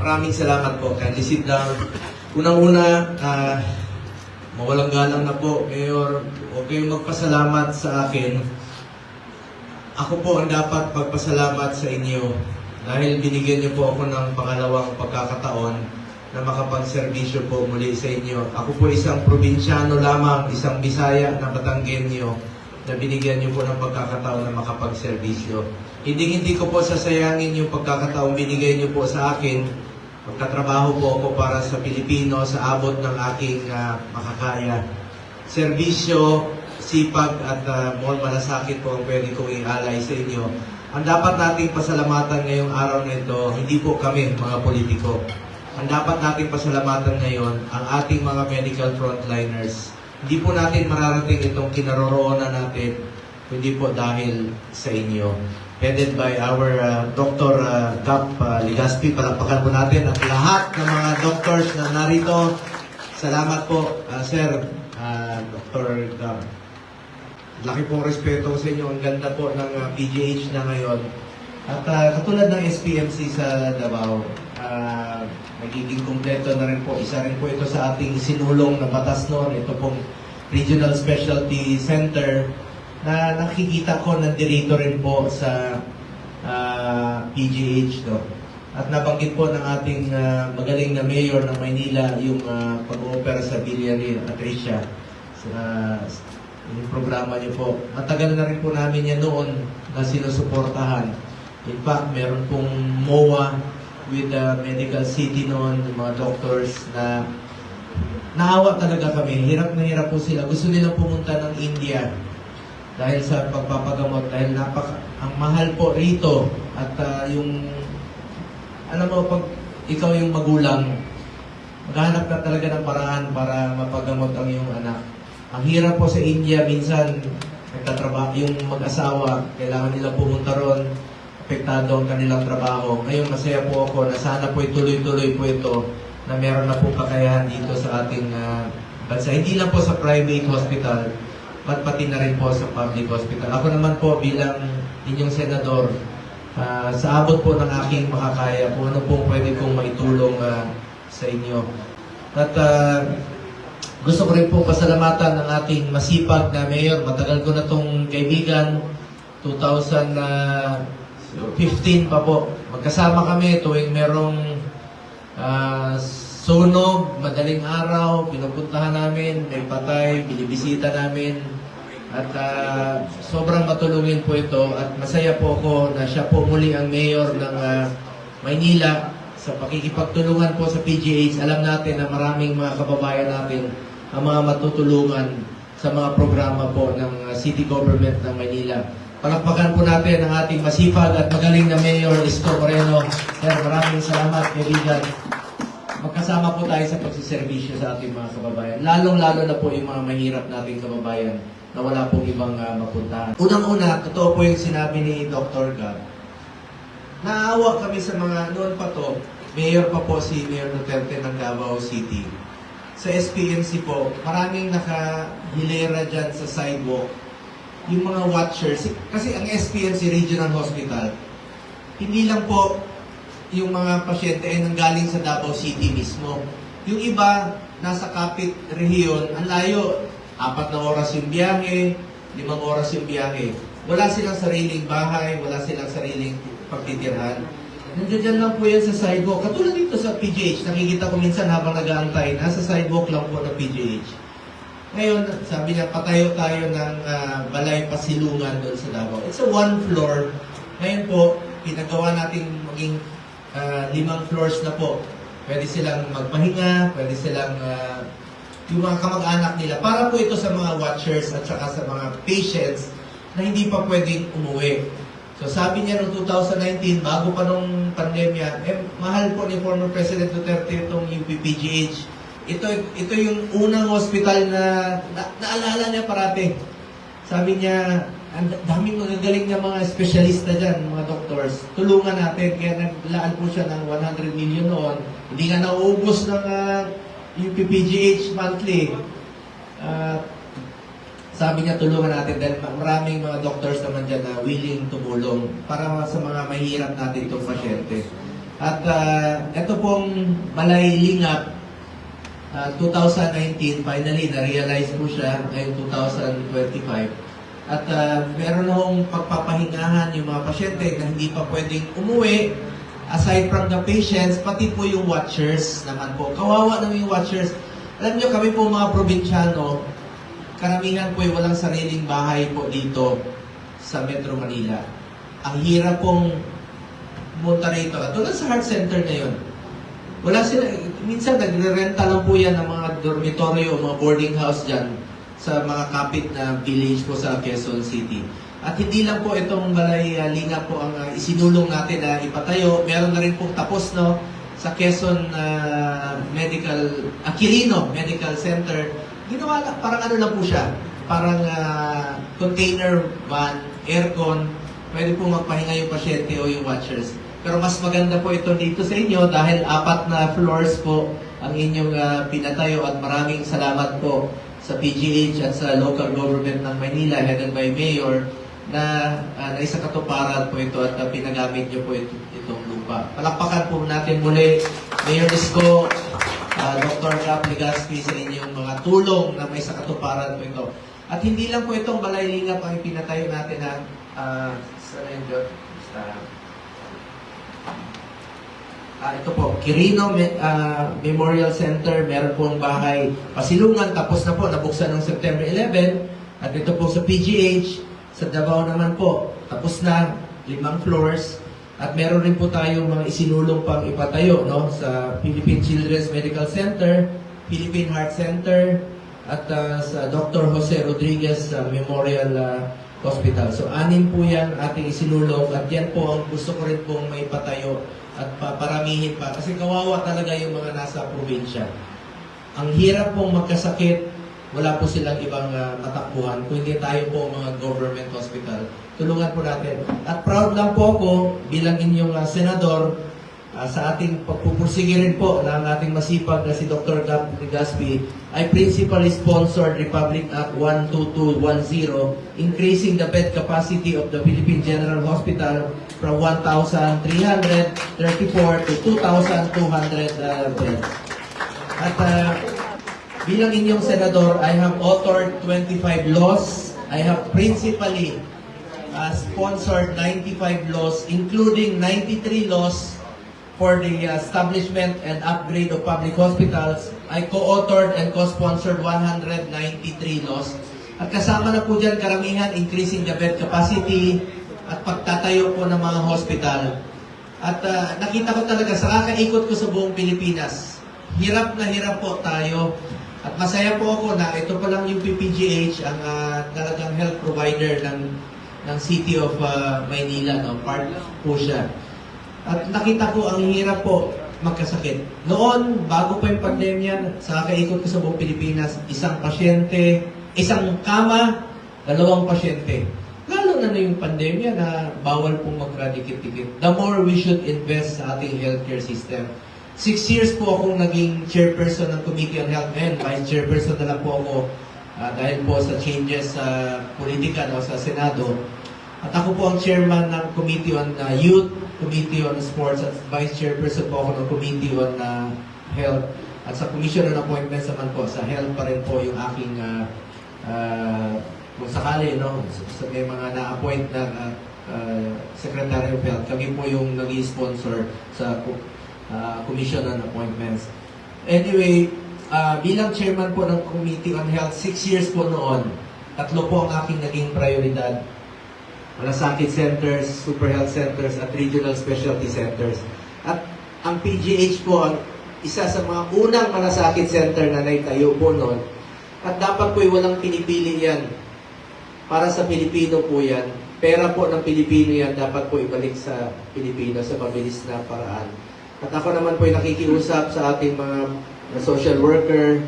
Maraming salamat po. Kindly sit down. Unang-una, mawalang galang na po, Mayor. Huwag kayong magpasalamat sa akin. Ako po ang dapat magpasalamat sa inyo dahil binigyan niyo po ako ng pangalawang pagkakataon na makapagserbisyo po muli sa inyo. Ako po isang probinsyano lamang, isang Bisaya na Batanggenyo na binigyan niyo po ng pagkakataon na makapagserbisyo. Hindi ko po sasayangin yung pagkakataon binigay niyo po sa akin. Magkatrabaho po ako para sa Pilipino sa abot ng aking makakaya. Serbisyo, sipag at malasakit po ang pwede kong i-alay sa inyo. Ang dapat nating pasalamatan ngayong araw na ito, hindi po kami mga politiko. Ang dapat nating pasalamatan ngayon, ang ating mga medical frontliners. Hindi po natin mararating itong kinaroroonan natin, hindi po dahil sa inyo. Headed by our Dr. Gap Legaspi. Palakpakan po natin at lahat ng mga doctors na narito. Salamat po, Sir Dr. Gap. Laki pong respeto sa inyo. Ang ganda po ng PGH na ngayon. At katulad ng SPMC sa Davao, magiging kumpleto na rin po. Isa rin po ito sa ating sinulong na batas noon. Ito pong Regional Specialty Center na nakikita ko nandito rin po sa PGH. No? At nabanggit po ng ating magaling na mayor ng Maynila yung pag-oopera sa Biliary Atricia yung programa niyo po. Matagal na rin po namin yan noon na sinusuportahan. In fact, meron pong MOA with the Medical City noon, mga doctors na naawa talaga kami. Hirap na hirap po sila. Gusto nilang pumunta ng India dahil sa pagpapagamot. Dahil ang mahal po rito. At yung, alam mo, pag ikaw yung magulang, maghahanap ka talaga ng paraan para mapagamot ang iyong anak. Ang hirap po sa India, minsan, nagtatrabaho, yung mag-asawa, kailangan nilang pumunta ron, apektado ang kanilang trabaho. Ngayon, masaya po ako na sana po tuloy-tuloy po ito na meron na po kakayahan dito sa ating bansa. Hindi lang po sa private hospital, but pati na rin po sa public hospital. Ako naman po bilang inyong senador, sa abot po ng aking makakaya, kung ano po pwede kong maitulong sa inyo. At gusto ko rin po pasalamatan ng ating masipag na mayor. Matagal ko na itong kaibigan. 2015 pa po. Magkasama kami tuwing merong sunog, madaling araw, pinupuntahan namin, may patay, binibisita namin. At sobrang matulungin po ito. At masaya po ako na siya po muli ang mayor ng Maynila. Sa pakikipagtulungan po sa PGH, alam natin na maraming mga kababayan natin ang mga matutulungan sa mga programa po ng City Government ng Maynila. Palakpakan po natin ang ating masipag at magaling na Mayor Isko Moreno. Sir, maraming salamat, kaibigan. Magkasama po tayo sa pagsiservisyo sa ating mga kababayan. Lalong-lalo na po yung mga mahirap nating kababayan na wala pong ibang mapuntahan. Unang-una, totoo po yung sinabi ni Dr. Gab. Naawa kami sa mga, noon pa to, Mayor pa po si Mayor Duterte ng Davao City. Sa SPMC po, maraming nakahilera dyan sa sidewalk. Yung mga watchers, kasi ang SPMC Regional Hospital, hindi lang po yung mga pasyente ay nanggaling sa Davao City mismo. Yung iba, nasa kapit rehiyon, ang layo, 4 na oras yung biyahe, 5 oras yung biyahe. Wala silang sariling bahay, wala silang sariling pagtitirhan. Nandiyan lang po yan sa sidewalk. Katulad dito sa PGH, nakikita ko minsan habang nag-aantay, nasa sidewalk lang po ng PGH. Ngayon, sabi niya, patayo tayo ng balay pasilungan doon sa Davao. It's a 1 floor. Ngayon po, pinagawa natin maging 5 floors na po. Pwede silang magpahinga, pwede silang yung mga kamag-anak nila. Para po ito sa mga watchers at saka sa mga patients na hindi pa pwedeng umuwi. So sabi niya noong 2019, bago pa nung pandemya, mahal po ni former President Duterte itong UPPGH. Ito yung unang hospital na naalala niya parati. Sabi niya, ang daming magagaling na mga espesyalista dyan, mga doctors. Tulungan natin, kaya naglaan po siya ng 100 million noon. Hindi nga nauubos ng UPPGH monthly. Sabi niya, tulungan natin dahil maraming mga doctors naman dyan na willing tumulong para sa mga mahirap natin itong pasyente. At ito pong Balay Lingap, 2019, finally, na-realize po siya ngayong 2025. At meron hong pagpapahingahan yung mga pasyente na hindi pa pwedeng umuwi. Aside from the patients, pati po yung watchers naman po. Kawawa naman yung watchers. Alam nyo, kami po mga probinsyano, karamihan po yung walang sariling bahay po dito sa Metro Manila. Ang hirap pong pumunta rito. At tulad sa heart center ngayon, wala sila, minsan nagre-renta lang po yan ng mga dormitory o mga boarding house dyan sa mga kapit na village po sa Quezon City. At hindi lang po itong Balay Lingap po ang isinulong natin na ipatayo. Meron na rin po tapos no sa Quezon Quirino Medical Center. Ginawa lang, parang ano lang po siya. Parang container van, aircon. Pwede po magpahinga yung pasyente o yung watchers. Pero mas maganda po ito dito sa inyo dahil 4 na floors po ang inyong pinatayo at maraming salamat po sa PGH at sa local government ng Manila headed by Mayor na naisakatuparan po ito at pinagamit niyo po itong lupa. Palakpakan po natin muli Mayor Isko, Dr. Cap Legaspi sa inyong mga tulong na may sakatuparan po ito. At hindi lang po itong Balay Lingap ang pinatayo natin na ito po, Quirino Memorial Center, meron pong bahay pasilungan, tapos na po, nabuksan noong September 11. At ito po sa PGH, sa Davao naman po, tapos na, 5 floors. At meron rin po tayong mga isinulong pang ipatayo, no? Sa Philippine Children's Medical Center, Philippine Heart Center, at sa Dr. Jose Rodriguez Memorial Hospital. So, 6 po yan ating isinulong at yan po ang gusto ko rin pong may patayo at paramihin pa. Kasi kawawa talaga yung mga nasa probinsya. Ang hirap pong magkasakit, wala po silang ibang matakbuhan. Kung hindi tayo po mga government hospital, tulungan po natin. At proud lang po ako bilang inyong senador sa ating pagpupursige rin po ng ating masipag na si Dr. Cap Legaspi ay principally sponsored Republic Act 12210 increasing the bed capacity of the Philippine General Hospital from 1,334 to 2,200 beds. At bilang inyong senador, I have authored 25 laws. I have principally sponsored 95 laws, including 93 laws for the establishment and upgrade of public hospitals. I co-authored and co-sponsored 193 laws. At kasama na po dyan karamihan, increasing the bed capacity at pagtatayo po ng mga hospital. At nakita ko talaga sa kakaikot ko sa buong Pilipinas, hirap na hirap po tayo. At masaya po ako na ito pa lang yung PPGH ang talagang health provider ng City of Maynila. No? Part po siya. At nakita ko ang hirap po magkasakit. Noon, bago pa yung pandemya, sa kakaikot ko sa buong Pilipinas, isang pasyente, isang kama, 2 pasyente. Lalo na yung pandemya na bawal pong magkadikit-dikit. The more we should invest sa ating healthcare system. 6 years po akong naging chairperson ng Committee on Health and vice chairperson na lang po ako dahil po sa changes sa politika no, sa Senado. At ako po ang chairman ng Committee on Youth, Committee on Sports, at vice chairperson po ako ng Committee on Health. At sa Commission on Appointments naman po, sa health pa rin po yung aking, kung sakali, no, may mga na-appoint na Secretary of Health, kami po yung nag-sponsor sa Commission on Appointments. Anyway, bilang chairman po ng Committee on Health, 6 years po noon, 3 po ang aking naging prioridad. Malasakit centers, super health centers, at regional specialty centers. At ang PGH po, ang isa sa mga unang malasakit center na naitayo po noon. At dapat po walang pinipili yan. Para sa Pilipino po yan. Pera po ng Pilipino yan, dapat po ibalik sa Pilipino sa mabilis na paraan. At ako naman po nakikiusap sa ating mga social worker,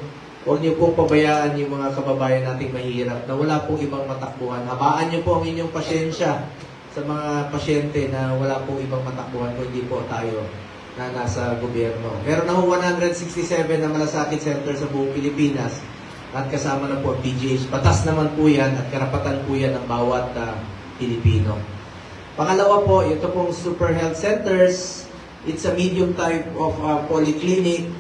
huwag niyo pong pabayaan yung mga kababayan nating mahirap na wala pong ibang matakbuhan. Habaan niyo po ang inyong pasyensya sa mga pasyente na wala pong ibang matakbuhan kung hindi po tayo na nasa gobyerno. Meron na 167 na malasakit center sa buong Pilipinas at kasama na po ang PGH. Batas naman po yan at karapatan po yan ng bawat Pilipino. Pangalawa po, ito pong super health centers. It's a medium type of polyclinic.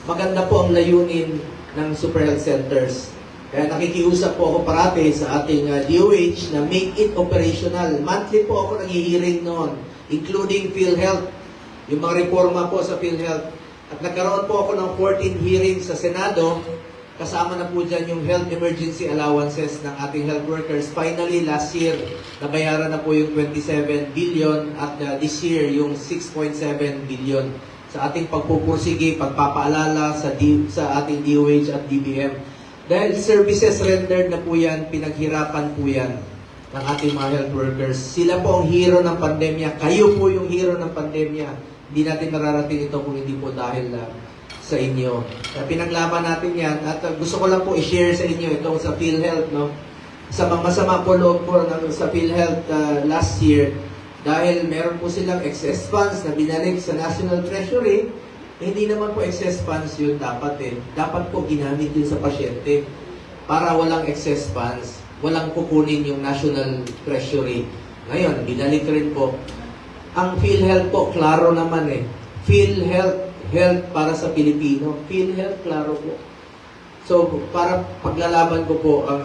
Maganda po ang layunin ng Super Health Centers. Kaya nakikiusap po ako parati sa ating DOH na make it operational. Monthly po ako nag-hearing noon, including PhilHealth, yung mga reforma po sa PhilHealth. At nagkaroon po ako ng 14 hearings sa Senado. Kasama na po dyan yung health emergency allowances ng ating health workers. Finally, last year, nabayaran na po yung 27 billion at this year, yung 6.7 billion sa ating pagpupursige, pagpapaalala sa ating DOH at DBM. Dahil services rendered na po yan, pinaghirapan po yan ng ating mga health workers. Sila po ang hero ng pandemya. Kayo po yung hero ng pandemya. Hindi natin mararating ito kung hindi po dahil sa inyo. Pinaglaban natin yan at gusto ko lang po i-share sa inyo itong sa PhilHealth, no? Sa mga masama po loob po sa PhilHealth last year, dahil meron po silang excess funds na binalik sa National Treasury, hindi naman po excess funds yun dapat eh. Dapat po ginamit yun sa pasyente para walang excess funds, walang kukunin yung National Treasury. Ngayon, binalik rin po. Ang PhilHealth po, klaro naman eh. PhilHealth, health para sa Pilipino. PhilHealth, klaro po. So, para paglalaban ko po ang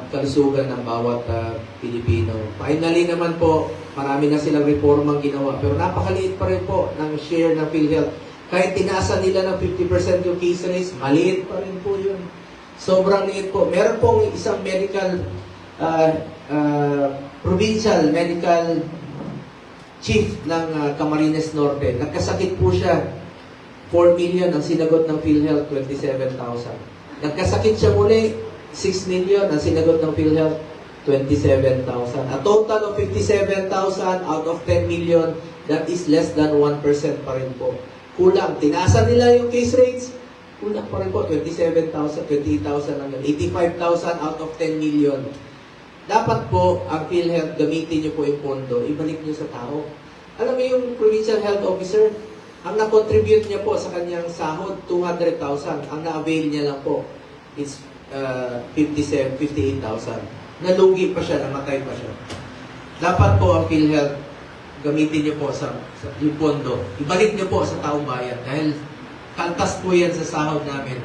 kalusugan ng bawat Pilipino. Finally naman po, marami na silang reformang ginawa. Pero napakaliit pa rin po ng share ng PhilHealth. Kahit tinaasan nila ng 50% yung case rates, maliit pa rin po yun. Sobrang liit po. Meron pong isang medical, provincial medical chief ng Camarines Norte. Nagkasakit po siya. 4 million ang sinagot ng PhilHealth, 27,000. Nagkasakit siya muli, 6 million ang sinagot ng PhilHealth, 27,000. A total of 57,000 out of 10 million, that is less than 1% pa rin po. Kulang. Tinaasan nila yung case rates, kulang pa rin po, 27,000, 28,000 lang yun. 85,000 out of 10 million. Dapat po, ang PhilHealth, gamitin nyo po yung pondo, ibalik nyo sa tao. Alam mo yung Provincial Health Officer, ang na-contribute niya po sa kanyang sahod, 200,000. Ang na-avail niya lang po is 58,000. Nalugi pa siya, namatay pa siya. Dapat po ang PhilHealth, gamitin niyo po sa yung pondo. Ibalik niyo po sa taong bayan dahil kaltas po yan sa sahod namin.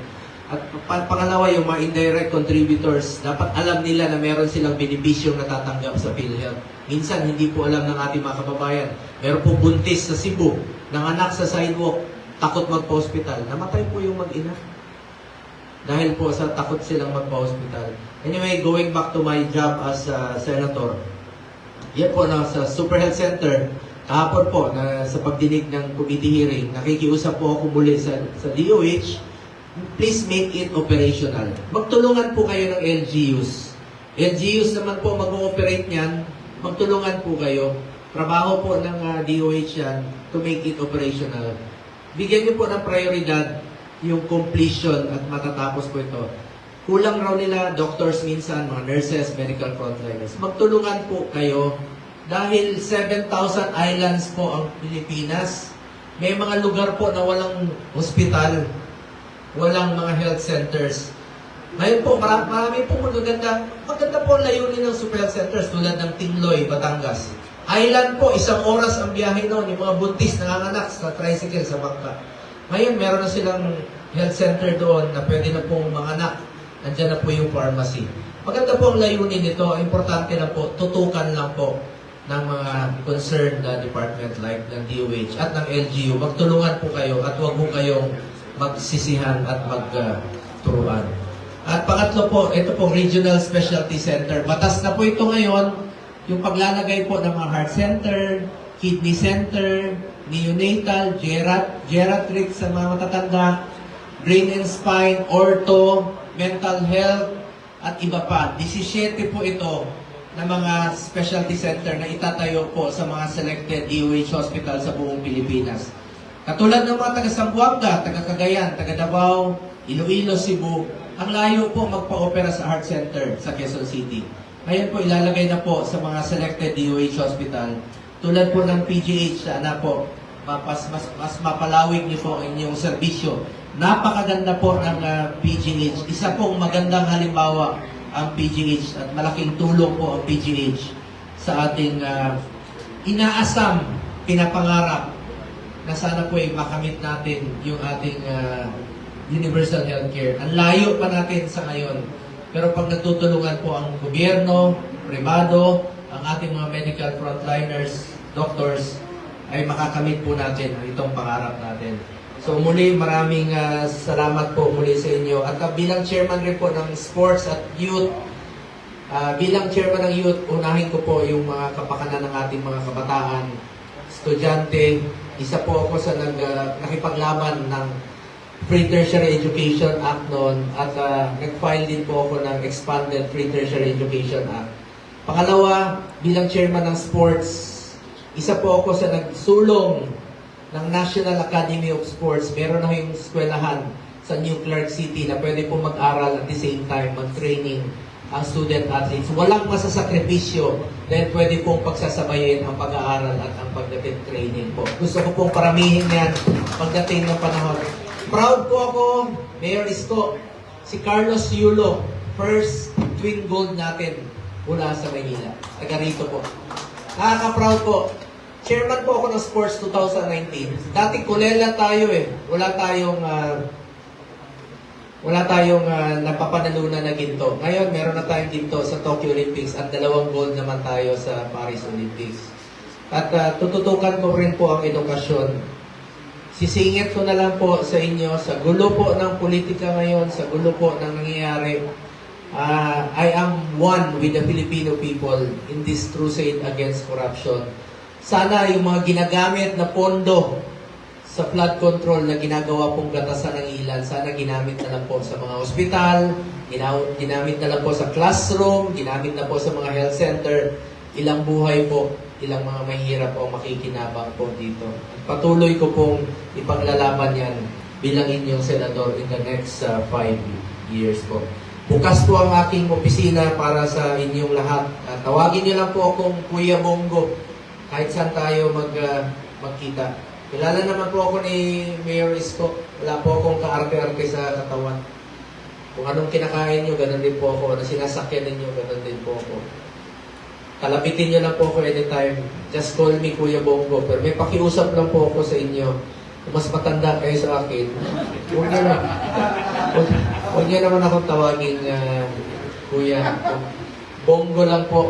At pangalawa, yung mga indirect contributors, dapat alam nila na meron silang benepisyong natatanggap sa PhilHealth. Minsan, hindi po alam ng ating mga kababayan. Meron po buntis sa Cebu, nanganak sa sidewalk, takot magpa-hospital. Namatay po yung mag-ina. Dahil po sa takot silang magpa-hospital. Anyway, going back to my job as senator, yan po na sa Super Health Center, kahapon po na sa pagdinig ng committee hearing, nakikiusap po ako muli sa DOH, please make it operational. Magtulungan po kayo ng LGUs. LGUs naman po mag-ooperate niyan, magtulungan po kayo. Trabaho po ng DOH yan to make it operational. Bigyan niyo po ng prioridad yung completion at matatapos po ito. Kulang raw nila doctors minsan, mga nurses, medical frontliners. Magtulungan po kayo dahil 7,000 islands po ang Pilipinas. May mga lugar po na walang hospital, walang mga health centers. Ngayon po, marami po maganda po ang layunin ng Super Health Centers tulad ng Tingloy, Batangas. Island po, 1 oras ang biyahe noon, yung mga buntis nanganganak sa tricycle sa bangka. Ngayon, meron na silang health center doon na pwede na pong manganak. Nandiyan na po yung pharmacy. Maganda po ang layunin nito. Importante na po, tutukan lang po ng mga concerned department like ng DOH at ng LGU. Magtulungan po kayo at huwag po kayong magsisihan at magturuan. At pangatlo po, ito pong Regional Specialty Center. Batas na po ito ngayon. Yung paglalagay po ng mga heart center, kidney center, neonatal, geriatric sa mga matatanda, brain and spine, ortho, mental health, at iba pa. 17 po ito na mga specialty center na itatayo po sa mga selected DOH hospital sa buong Pilipinas. Katulad ng mga taga Zamboanga, taga Cagayan, taga Davao, Iloilo, Cebu, ang layo po magpa-opera sa heart center sa Quezon City. Ngayon po ilalagay na po sa mga selected DOH hospital. Tulad po ng PGH, sana po, mas mapalawig niyo po ang inyong serbisyo. Napakaganda po ng PGH. Isa pong magandang halimbawa ang PGH at malaking tulong po ang PGH sa ating inaasam, pinapangarap na sana po ay makamit natin yung ating universal healthcare. Ang layo pa natin sa ngayon. Pero pag nagtutulungan po ang gobyerno, pribado, ang ating mga medical frontliners, doctors, ay makakamit po natin itong pangarap natin. So muli, maraming salamat po muli sa inyo. At bilang chairman rin po ng sports at youth, bilang chairman ng youth, unahin ko po yung mga kapakanan ng ating mga kabataan, estudyante. Isa po ako sa nakipaglaban ng Free Tertiary Education Act noon at nag-file din po ako ng Expanded Free Tertiary Education Act. Pangalawa, bilang chairman ng sports, isa po ako sa nagsulong ng National Academy of Sports. Meron na yung eskwelahan sa New Clark City na pwede po mag-aral at the same time mag-training ang student athletes. Walang masasakripisyo dahil pwede pong pagsasabayin ang pag-aaral at ang pagdating training po. Gusto ko pong paramihin yan pagdating ng panahon. Proud po ako, Mayor Isko, si Carlos Yulo, first twin gold natin mula sa Manila. Taga rito po. Nakaka-proud po. Chairman po ako ng Sports 2019. Dati kulela tayo eh. Wala tayong napapanalunan na ginto. Ngayon, meron na tayong ginto sa Tokyo Olympics at 2 gold naman tayo sa Paris Olympics. At tututukan ko rin po ang edukasyon. Sisingit ko na lang po sa inyo, sa gulo po ng politika ngayon, sa gulo po ng nangyayari, I am one with the Filipino people in this crusade against corruption. Sana yung mga ginagamit na pondo sa flood control na ginagawa pong gatasan ng ilan, sana ginamit na lang po sa mga ospital, ginamit na lang po sa classroom, ginamit na po sa mga health center. Ilang buhay po, ilang mga mahirap po makikinabang po dito. At patuloy ko pong ipaglalaban yan bilang inyong senador in the next 5 years po. Bukas po ang aking opisina para sa inyong lahat. Tawagin niyo lang po akong Kuya Bongo kahit saan tayo magkita. Kilala naman po ako ni Mayor Isko. Wala po akong kaarte-arte sa katawan. Kung anong kinakain nyo, ganun din po ako. Ano sinasakyan ninyo, ganun din po ako. Kalapitin nyo lang po ako anytime. Just call me Kuya Bongo. Pero may pakiusap lang po ako sa inyo. Kung mas matanda kayo sa akin, huwag nyo naman akong tawagin Kuya. Bongo lang po.